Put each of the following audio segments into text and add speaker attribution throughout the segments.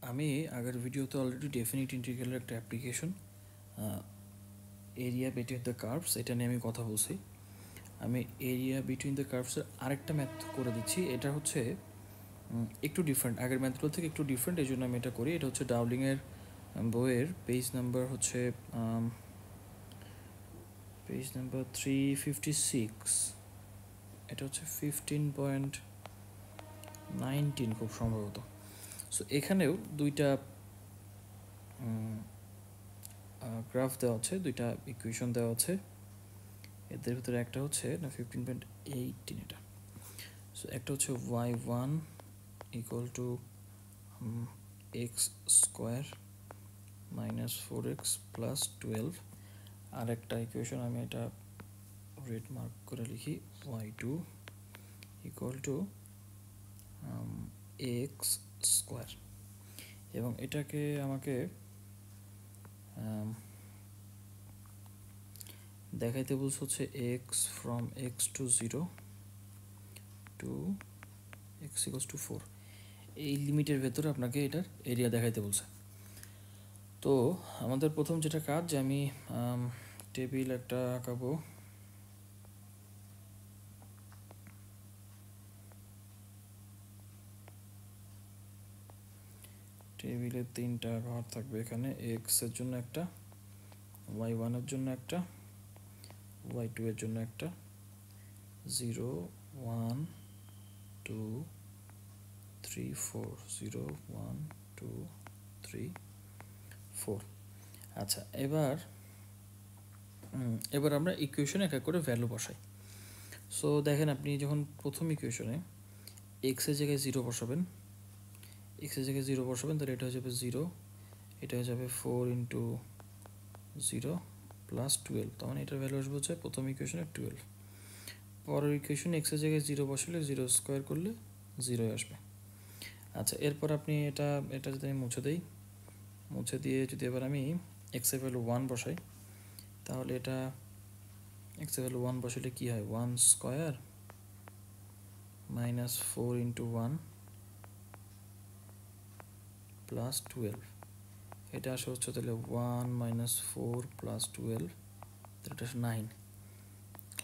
Speaker 1: আমি আগের ভিডিওতে অলরেডি ডেফিনিট ইন্টিগ্রালের একটা application area between the curves এটা নিয়ে আমি কথা বলছি। আমি এরিয়া বিটুইন দ্য কার্ভসের আরেকটা ম্যাথ করে দিচ্ছি। এটা হচ্ছে একটু ডিফারেন্ট, আগের ম্যাথগুলো থেকে একটু ডিফারেন্ট, এই জন্য আমি এটা করি। এটা হচ্ছে ডাউলিংয়ের বইয়ের পেজ নাম্বার 356। এটা হচ্ছে 15.19 খুব সম্ভবত। সো এখানেও দুইটা গ্রাফ দেওয়া আছে, দুইটা ইকুয়েশন দেওয়া আছে। এদের ভিতরে একটা হচ্ছে না 15.18, এটা সো একটা হচ্ছে y1 equal to x square minus 4x plus 12। আর একটা ইকুয়েশন আমি এটা রেড মার্ক করে লিখি, y2 equal to x square. এবং এটাকে আমাকে দেখাইতে বলছে হচ্ছে X from X to 0 to X equals to 4, এই লিমিটের ভেতরে আপনাকে এটার এরিয়া দেখাইতে বলছে। তো আমাদের প্রথম যেটা কাজ, যে আমি টেবিল একটা আঁকাবো। টেবিলের তিনটা ঘর থাকবে এখানে, এক্স এর জন্য একটা, y1 এর জন্য একটা, y2 এর জন্য একটা, 0 1 2 3 4, 0 1 2 3 4। আচ্ছা, এবার আমরা ইকুয়েশনে এক এক করে ভ্যালু বসাই। সো দেখেন, আপনি যখন প্রথম ইকুয়েশনে এক্সের জায়গায় 0 বসাবেন, এক্সের জায়গায় 0 বসাবেন, তাহলে এটা হয়ে যাবে 0, এটা হয়ে যাবে 4 ইন্টু 0 প্লাস 12, তার মানে এটার ভ্যালু আসবে হচ্ছে প্রথম ইকুয়েশনে 12। পরের ইকুয়েশনে এক্সের জায়গায় 0 বসালে 0 স্কোয়ার করলে 0 আসবে। আচ্ছা, এরপর আপনি এটা যদি আমি মুছে দিই, মুছে দিয়ে যদি এবার আমি এক্সের ভ্যালু 1 বসাই, তাহলে এটা এক্সের ভ্যালু 1 বসালে কী হয়, 1 স্কোয়ার মাইনাস 4 ইন্টু 1 প্লাস 12, এটা আসে হচ্ছে তাহলে 1 মাইনাস 4 প্লাস 12, এটা 9।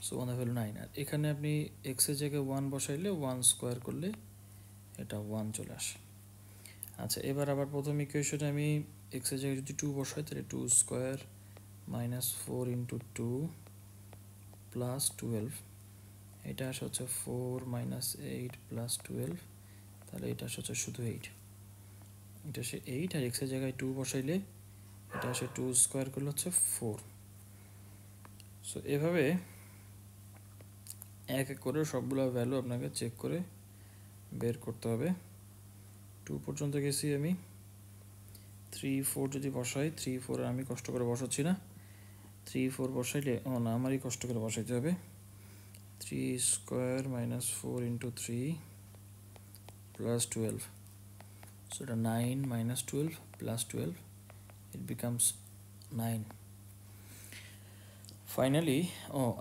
Speaker 1: So 1 value 9। আর এখানে আপনি এক্সের জায়গায় 1 বসাইলে 1 স্কোয়ার করলে এটা 1 চলে আসে। আচ্ছা, এবার আবার প্রথম ইকুয়েশনে আমি এক্সের জায়গায় যদি 2 বসাই, তাহলে 2 স্কোয়ার মাইনাস 4 ইন্টু 2 প্লাস 12, এটা আসে হচ্ছে 4 মাইনাস 8 প্লাস 12, তাহলে এটা আসে হচ্ছে শুধু 8, এটা আসে 8। আর এক্সের জায়গায় 2 বসাইলে এটা আসে 2 স্কোয়ার করলে হচ্ছে 4। সো এভাবে এক এক করে সবগুলো ভ্যালু আপনাকে চেক করে বের করতে হবে। 2 পর্যন্ত গেছি আমি, 3 4 যদি বসাই, 3 4 আমি কষ্ট করে বসাচ্ছি না, 3 4 বসাইলে না, আমারই কষ্ট করে বসাইতে হবে। 3 square minus 4 into 3 plus 12, so এটা 9 minus 12 plus 12, it becomes 9 finally.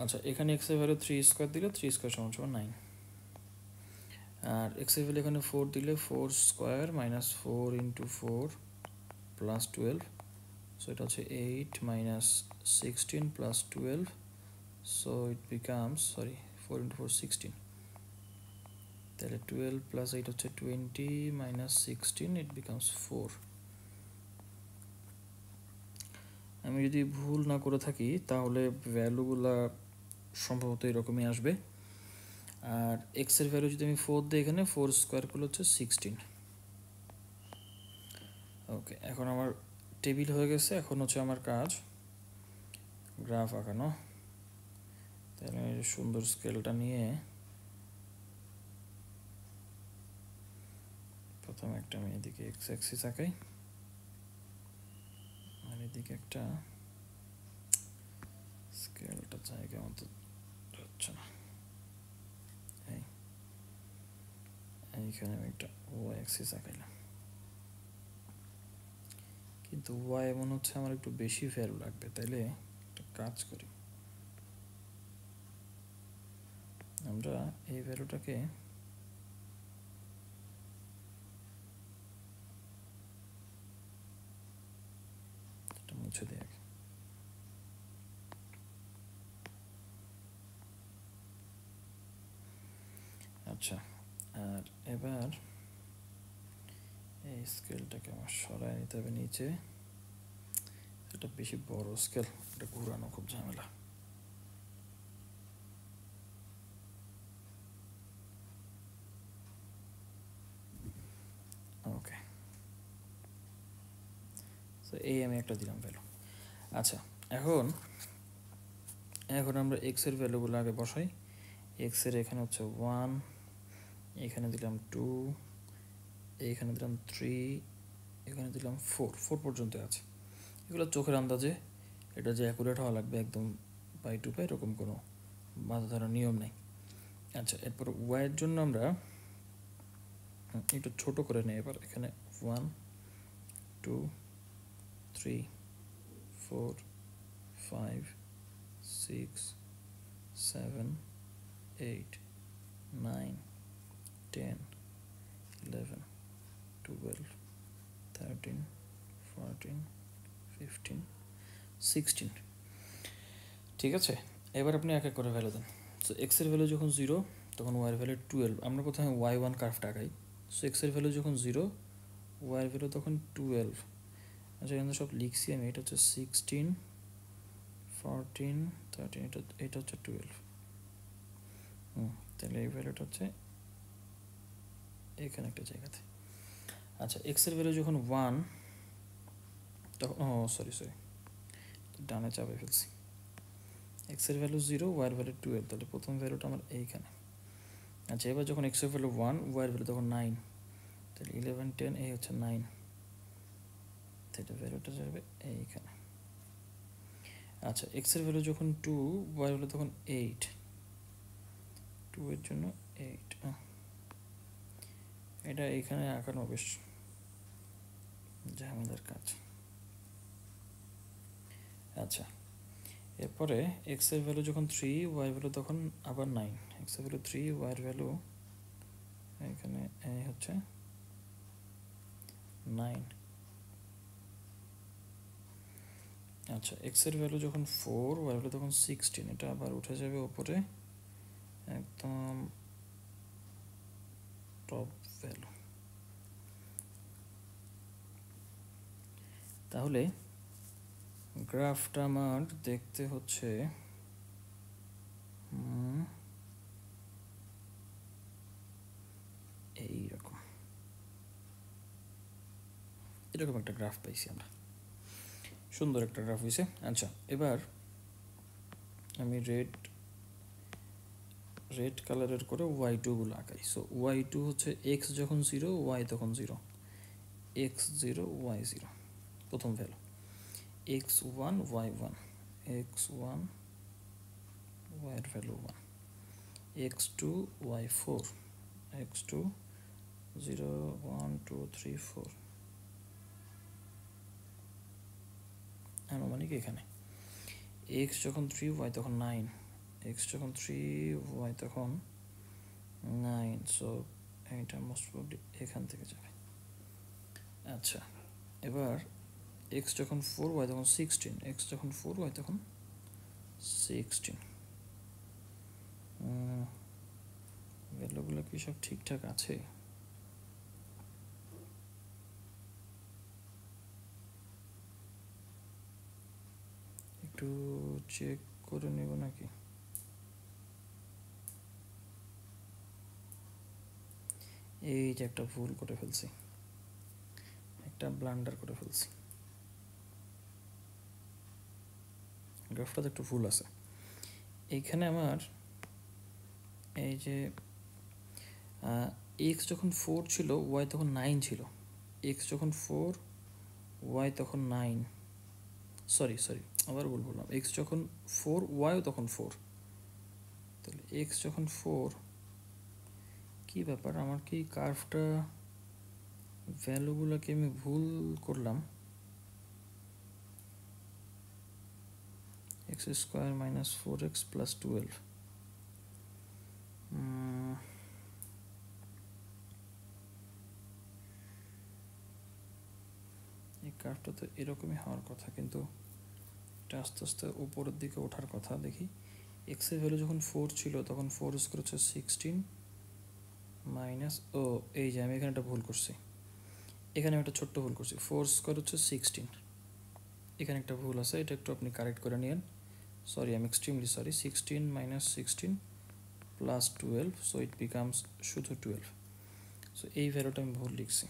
Speaker 1: আচ্ছা, এখানে এক্স এর ভ্যালু 3 স্কোয়ার দিলে 3 স্কোয়ার সমান সমান 9, আর এক্স এর ভ্যালু এখানে 4 দিলে 4 square minus 4 into 4 plus 12, so এটা হচ্ছে 8 minus 16 plus 12, so it becomes 4 into 4 16, তাহলে 12 প্লাস 8 হচ্ছে 20 মাইনাস 16, ইট বিকামস 4। আমি যদি ভুল না করে থাকি তাহলে ভ্যালুগুলা সম্ভবত এরকমই আসবে। আর এক্সের ভ্যালু যদি আমি 4 দিই, এখানে 4 স্কোয়ার করলে হচ্ছে 16। ওকে, এখন আমার টেবিল হয়ে গেছে। এখন হচ্ছে আমার কাজ গ্রাফ আঁকানো। তাহলে সুন্দর স্কেলটা নিয়ে প্রথমে একটা আমি এদিকে এক্স অ্যাক্সিস আঁকাই, আর এদিকে একটা স্কেলটা জায়গা মতো হচ্ছে না, এইখানে আমি একটা ওয়াই অ্যাক্সিস আঁকাইলাম, কিন্তু ওয়াই মনে হচ্ছে আমার একটু বেশি ভ্যালু লাগবে। তাইলে একটা কাজ করি, আমরা এই ভ্যালুটাকে মুছে দিই আগে। আচ্ছা, আর এবার এই স্কেলটাকে আমার সরাই নিতে হবে নিচে। এটা বেশি বড় স্কেল, এটা ঘুরানো খুব ঝামেলা। ওকে, তো এই আমি একটা দিলাম ভ্যালু। আচ্ছা, এখন আমরা এক্স এর ভ্যালুগুলো আগে বসাই। এক্স এর এখানে হচ্ছে 1, এখানে দিলাম 2, এইখানে দিলাম 3, এখানে দিলাম 4 পর্যন্ত আছে। এগুলো চোখের আন্দাজে, এটা যে অ্যাকুরেট হওয়া লাগবে একদম বাই টু বাই এরকম কোনো বাধা ধরার নিয়ম নেই। আচ্ছা, এরপর ওয়াইয়ের জন্য আমরা একটু ছোট করে নেই। এবার এখানে 1 2 3 4 5 6 7 8 9 10 11 12 13 14 15 16। ঠিক আছে, এবার আপনি এক এক করে ভ্যালু দেন। সো এক্সের ভ্যালু যখন 0 তখন ওয়াইয়ের ভ্যালু 12। আমরা প্রথমে y1 কার্ভটা আঁকাই। সো এক্সের ভ্যালু যখন 0, ওয়াইয়ের ভ্যালু তখন 12। আচ্ছা, এখানে সব লিখছি আমি। এটা হচ্ছে 16 14 13, এটা হচ্ছে 12। তাহলে এই ভ্যালুটা হচ্ছে এখানে একটা জায়গাতে। আচ্ছা, এক্সের ভ্যালু যখন 1 তখন সরি ডানে চাপে ফেলছি। এক্সের ভ্যালু 0, ওয়াইয়ের ভ্যালু 12, তাহলে প্রথম ভ্যালুটা আমার এইখানে। আচ্ছা, এবার যখন এক্সের ভ্যালু 1, ওয়াইয়ের ভ্যালু তখন 9, তাহলে 11 10, এই হচ্ছে 9, তাহলে ভ্যালুটা যাবে এইখানে। আচ্ছা, এক্সের ভ্যালু যখন 2, ওয়াইয়ের ভ্যালু তখন 8, 2 এর জন্য 8। এটা এইখানে আঁকানো বেশ ঝামেলার কাজ। আচ্ছা, এরপরে এক্সের ভ্যালু যখন 3, ওয়াইয়ের ভ্যালু তখন আবার 9। এক্সের ভ্যালু 3, ওয়াইয়ের ভ্যালু এখানে হচ্ছে 9। আচ্ছা, এক্সের ভ্যালু যখন 4, ওয়াইয়ের ভ্যালু তখন 16। এটা আবার উঠে যাবে ওপরে একদম টপ ভ্যালু। তাহলে গ্রাফটা আমার দেখতে হচ্ছে এইরকম, এরকম একটা গ্রাফ পাইছি আমরা। সুন্দর একটা গ্রাফ হয়েছে। আচ্ছা, এবার আমি রেড কালারের করে y2 গুলো আঁকাই। সো y2 হচ্ছে এক্স যখন 0, ওয়াই তখন 0, x0 y0 প্রথম ভ্যালু, x1 y1, x1 ওয়াইয়ের ভ্যালু 1, x2 y4, x2 0 1 2 3 4, আনুমানিক এখানে x যখন 3, y তখন 9, x যখন 3, y তখন 9, সো এটা মোস্ট প্রবাবলি এখান থেকে যাবে। আচ্ছা, এবার x যখন 4, y তখন 16, x যখন 4, y তখন 16। ভ্যালুগুলো কি সব ঠিকঠাক আছে? একটু চেক করে নেব নাকি? এই যে একটা ভুল করে ফেলছি, একটা ব্লান্ডার করে ফেলছি। গ্রাফটাতে একটু ভুল আছে। এইখানে আমার এই যে এক্স যখন 4 ছিল, ওয়াই তখন 9 ছিল। এক্স যখন 4, ওয়াই তখন 9, সরি আবার ভুল বললাম। এক্স যখন 4, ওয়াইও তখন 4। তাহলে এক্স যখন 4, কি ব্যাপার, আমার কি কার্ভটা ভ্যালুগুলোকে আমি ভুল করলাম? X square minus 4x plus 12। এই কার্ভটা তো এরকমই হওয়ার কথা, কিন্তু এটা আস্তে আস্তে উপরের দিকে ওঠার কথা। দেখি এক্সের ভ্যালু যখন 4 ছিল তখন 4 স্কোয়ার হচ্ছে 16 মাইনাস, ও এই যে আমি এখানে একটা ভুল করছি, এখানে আমি একটা ছোট্ট ভুল করছি। 4 স্কোয়ার হচ্ছে 16, এখানে একটা ভুল আছে, এটা একটু আপনি কারেক্ট করে নিন। Sorry, I am extremely sorry. 16 minus 16 plus 12, so it becomes শুধু 12। সো এই ভ্যালুটা আমি ভুল লিখছি,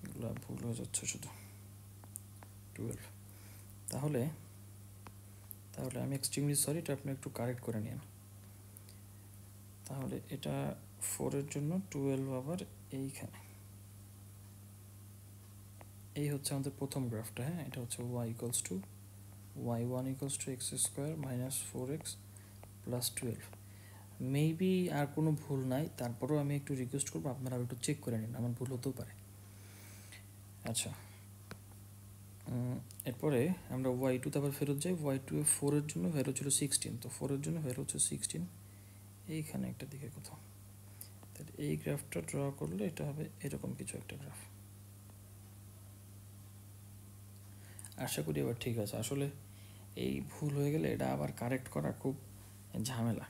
Speaker 1: এগুলো ভুল হয়ে যাচ্ছে শুধু 12। তাহলে আমি এক্সট্রিমলি সরি, এটা আপনি একটু কারেক্ট করে নিন। তাহলে এটা 4-এর জন্য 12 আবার এইখানে, এই হচ্ছে আমাদের প্রথম গ্রাফটা। হ্যাঁ, এটা হচ্ছে y equals to y1 equals to x square minus 4x plus 12। Maybe আর কোনো ভুল নাই, তারপরেও আমি একটু রিকোয়েস্ট করবো আপনারা একটু চেক করে নিন, আমার ভুল হতেও পারে। আচ্ছা, এরপরে আমরা y2 আবার ফেরত যাই। y2 এ 4-এর জন্য ভ্যালু ছিল 16, তো 4-এর জন্য ভ্যালু হচ্ছে 16 এইখানে একটা দিকে কোথাও। তাহলে এই গ্রাফটা ড্র করলে এটা হবে এরকম কিছু একটা গ্রাফ। আশা করি এবার ঠিক আছে। আসলে এই ভুল হয়ে গেলে এটা আবার কারেক্ট করা খুব ঝামেলা।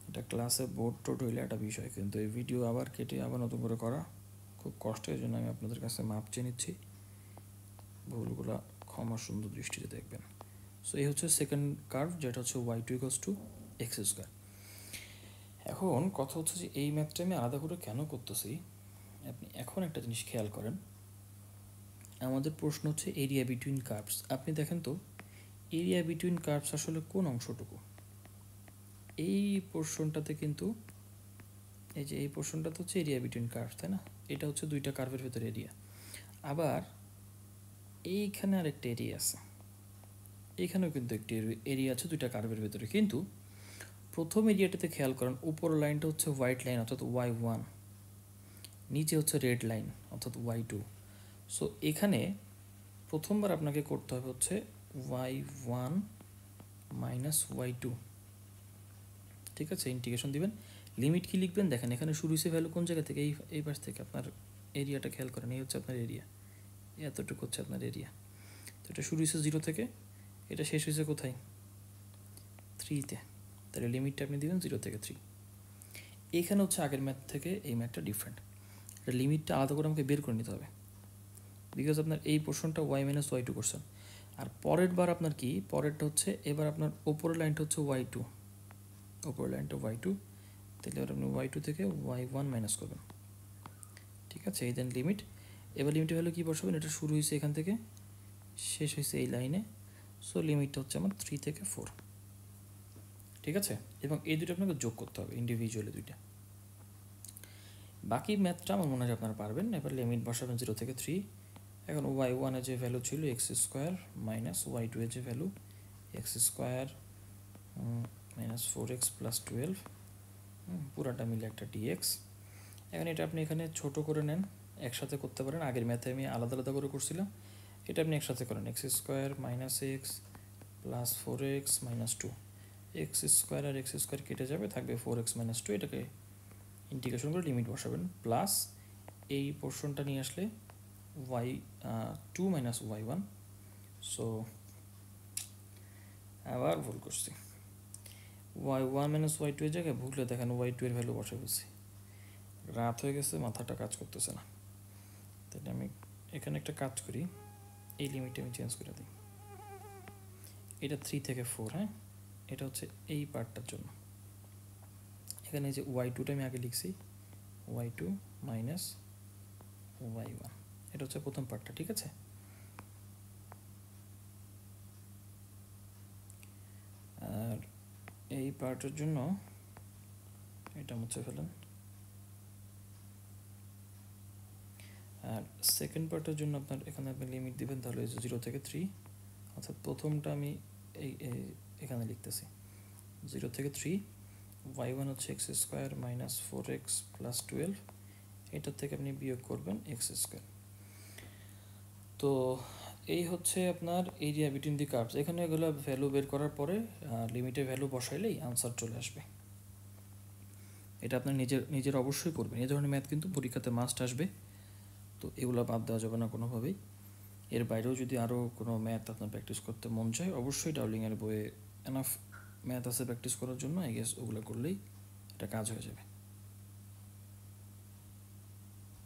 Speaker 1: এটা ক্লাসে বোর্ড টোড হইলে একটা বিষয়, কিন্তু এই ভিডিও আবার কেটে আবার নতুন করে করা খুব কষ্টের। জন্য আমি আপনাদের কাছে মাপ চেয়ে নিচ্ছি, ভুলগুলো ক্ষমা সুন্দর দৃষ্টিতে দেখবেন। সো এই হচ্ছে সেকেন্ড কার্ভ, যেটা হচ্ছে y2 equals to x square. এখন কথা হচ্ছে যে এই ম্যাথটা আমি আলাদা করে কেন করতেছি, আপনি এখন একটা জিনিস খেয়াল করেন। আমাদের প্রশ্ন হচ্ছে এরিয়া বিটুইন কার্ভস। আপনি দেখেন তো এরিয়া বিটুইন কার্ভস আসলে কোন অংশটুকু। এই পোর্শনটাতে কিন্তু, এই যে এই পোর্শনটাতে হচ্ছে এরিয়া বিটুইন কার্ভস, তাই না? এটা হচ্ছে দুইটা কার্ভের ভেতরে এরিয়া। আবার এইখানে আরেকটা এরিয়া আছে, এইখানেও কিন্তু একটি এরিয়া আছে দুইটা কার্ভের ভেতরে। কিন্তু প্রথম এরিয়াটাতে খেয়াল করেন, উপর লাইনটা হচ্ছে হোয়াইট লাইন অর্থাৎ y1, নিচে হচ্ছে রেড লাইন অর্থাৎ y2। সো এখানে প্রথমবার আপনাকে করতে হবে হচ্ছে y1 মাইনাস y2, ঠিক আছে? ইন্টিগ্রেশন দিবেন, লিমিট কি লিখবেন দেখেন, এখানে শুরু হয়েছে ভ্যালু কোন জায়গা থেকে, এই পাশ থেকে। আপনার এরিয়াটা খেয়াল করেন, এই হচ্ছে আপনার এরিয়া, এতটুকু হচ্ছে আপনার এরিয়া। তো এটা শুরু হয়েছে 0 থেকে, এটা শেষ হয়েছে কোথায়? 3-তে। তাহলে লিমিটটা আপনি দিবেন 0 থেকে 3। এইখানে হচ্ছে আগের ম্যাথ থেকে এই ম্যাথটা ডিফারেন্ট, এটা লিমিটটা আলাদা করে আমাকে বের করে নিতে হবে, বিকজ আপনার এই পোর্শনটা y মাইনাস y2 করছেন। আর পরের বার আপনার কি, পরেরটা হচ্ছে এবার আপনার ওপরের লাইনটা হচ্ছে y2, ওপরের লাইনটা y2, তাহলে এবার আপনি y2 থেকে y1 মাইনাস করবেন, ঠিক আছে? এই দেন লিমিট। এবার লিমিটের ভ্যালু কী বসাবেন, এটা শুরু হয়েছে এখান থেকে, শেষ হয়েছে এই লাইনে। সো লিমিটটা হচ্ছে আমার 3 থেকে 4, ঠিক আছে? এবং এই দুটো আপনাকে যোগ করতে হবে ইন্ডিভিজুয়ালি দুইটা। বাকি ম্যাথটা আমার মনে হয় আপনারা পারবেন। এবার লিমিট বসাবেন 0 থেকে 3। এখন y1 এর যে ভ্যালু ছিল এক্স স্কোয়ার মাইনাস y2 এর যে value x square minus 4x plus 12, পুরাটা মিলে একটা dx। এখন এটা আপনি এখানে ছোট করে নেন, একসাথে করতে পারেন। আগের ম্যাথে আমি আলাদা আলাদা করে করছিলাম, এটা আপনি একসাথে করেন। X square minus x plus 4x minus 2, x square আর এক্স স্কোয়ার কেটে যাবে, থাকবে 4x মাইনাস 2। এটাকে ইন্টিগ্রেশন করে লিমিট বসাবেন, প্লাস এই পোর্শনটা নিয়ে আসলে y2 মাইনাস y1। সো আবার ভুল করছি, y1 মাইনাস y2 এর জায়গায় ভুলে দেখেন y2 এর ভ্যালু বসে ফেলছি। রাত হয়ে গেছে, মাথাটা কাজ করতেছে না। তাহলে আমি এখানে একটা কাজ করি, এই লিমিটটা আমি চেঞ্জ করে দিই। এটা 3 থেকে 4, হ্যাঁ, এটা হচ্ছে এই পার্টটার জন্য। এখানে যে y2টা আমি আগে লিখছি, y2 মাইনাস y1, এটা হচ্ছে প্রথম পার্টটা, ঠিক আছে? আর এই পার্টের জন্য এটা মুছে ফেলেন। আর সেকেন্ড পার্টের জন্য আপনার এখানে আপনি লিমিট দিবেন, তাহলে 0 থেকে 3, অর্থাৎ প্রথমটা আমি এই এখানে লিখতেছি 0 থেকে 3, y1 হচ্ছে x square minus 4x plus 12, এটার থেকে আপনি বিয়োগ করবেন এক্স স্কোয়ার। তো এই হচ্ছে আপনার এরিয়া বিটুইন দি কার্ভস। এখানে এগুলো ভ্যালু বের করার পরে লিমিটের ভ্যালু বসাইলেই আনসার চলে আসবে। এটা আপনার নিজের অবশ্যই করবেন, এই ধরনের ম্যাথ কিন্তু পরীক্ষাতে মাস্ট আসবে। তো এগুলো বাদ দেওয়া যাবে না কোনোভাবেই। এর বাইরেও যদি আরও কোনো ম্যাথ আপনার প্র্যাকটিস করতে মন চায়, অবশ্যই ডাউলিংয়ের বইয়ে এনাফ ম্যাথ আছে প্র্যাকটিস করার জন্য। আই গেস ওগুলো করলেই এটা কাজ হয়ে যাবে।